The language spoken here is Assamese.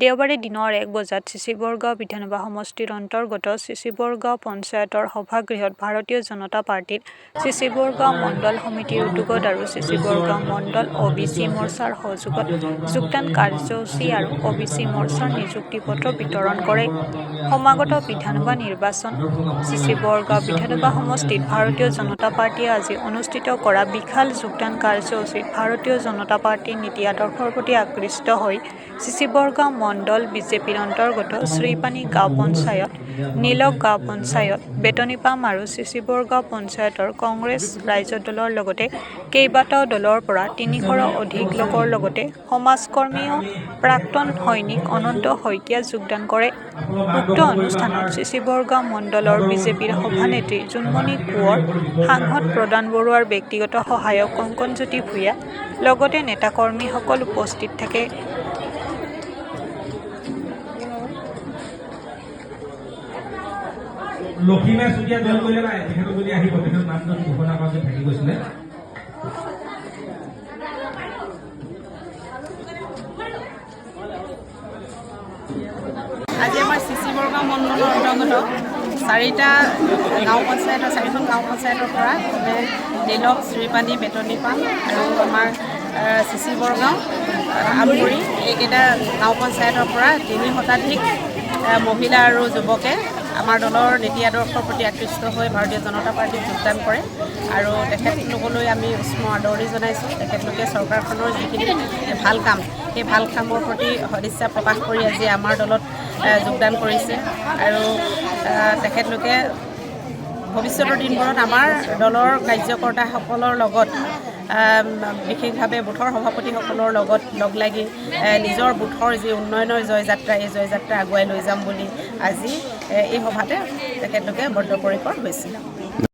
দেওবাৰে দিনৰ 1 বজাত চিচিবৰগাঁও বিধানসভা সমষ্টিৰ অন্তৰ্গত চিচিবৰগাঁও পঞ্চায়তৰ সভাগৃহত ভাৰতীয় জনতা পাৰ্টিৰ চিচিবৰগাঁও মণ্ডল সমিতিৰ উদ্যোগত আৰু চিচিবৰগাঁও মণ্ডল OBC মৰ্চাৰ সহযোগত যোগদান কাৰ্যসূচী আৰু OBC মৰ্চাৰ নিযুক্তি পত্ৰ বিতৰণ কৰে। সমাগত বিধানসভা নিৰ্বাচন চিচিবৰগাঁও বিধানসভা সমষ্টিত ভাৰতীয় জনতা পাৰ্টিয়ে আজি অনুষ্ঠিত কৰা বিশাল যোগদান কাৰ্যসূচীত ভাৰতীয় জনতা পাৰ্টিৰ নীতি আদৰ্শৰ প্ৰতি আকৃষ্ট হৈ চিচিবৰগাঁও মণ্ডল বিজেপিৰ অন্তৰ্গত শ্ৰীপানী গাঁও পঞ্চায়ত, নীলক গাঁও পঞ্চায়ত, বেতনীপাম আৰু চিচিবৰগাঁও পঞ্চায়তৰ কংগ্ৰেছ ৰাইজৰ দলৰ লগতে কেইবাটাও দলৰ পৰা ৩০০ৰো অধিক লোকৰ লগতে সমাজকৰ্মী আৰু প্ৰাক্তন সৈনিক অনন্ত শইকীয়া যোগদান কৰে। উক্ত অনুষ্ঠানত চিচিবৰগাঁও মণ্ডলৰ বিজেপিৰ সভানেত্ৰী জোনমণি কোঁৱৰ, সাংসদ প্ৰদান বৰুৱাৰ ব্যক্তিগত সহায়ক কংকনজ্যোতি ভূঞা লগতে নেতাকৰ্মীসকল উপস্থিত থাকে। লক্ষীমে চুতীয়া দল কৰিলে নাই তেখেত যদি আহিব তেখেতৰ নামটো ঘোষণা কৰাটো থাকি গৈছিলে। আজি আমাৰ চিচিবৰগাঁও মণ্ডলৰ অন্তৰ্গত চাৰিখন গাঁও পঞ্চায়তৰ পৰা নীলক, শ্ৰীপানী, বেতনীপাম আৰু আমাৰ চিচিবৰগাঁও, আমগুৰি এইকেইটা গাঁও পঞ্চায়তৰ পৰা ৩০ শতাধিক মহিলা আৰু যুৱকে আমাৰ দলৰ নীতি আদৰ্শৰ প্ৰতি আকৃষ্ট হৈ ভাৰতীয় জনতা পাৰ্টীত যোগদান কৰে আৰু তেখেতলোকলৈ আমি উষ্ম আদৰণি জনাইছোঁ। তেখেতলোকে চৰকাৰখনৰ যিখিনি ভাল কাম সেই ভাল কামৰ প্ৰতি সদিচ্ছা প্ৰকাশ কৰি আজি আমাৰ দলত যোগদান কৰিছে আৰু তেখেতলোকে ভৱিষ্যতৰ দিনবোৰত আমাৰ দলৰ কাৰ্যকৰ্তাসকলৰ লগত বিশেষভাৱে বুথৰ সভাপতিসকলৰ লগত লগ লাগি নিজৰ বুথৰ যি উন্নয়নৰ জয়যাত্ৰা এই জয়যাত্ৰা আগুৱাই লৈ যাম বুলি আজি এই সভাতে তেখেতলোকে বদ্ধপৰিকৰ হৈছিল।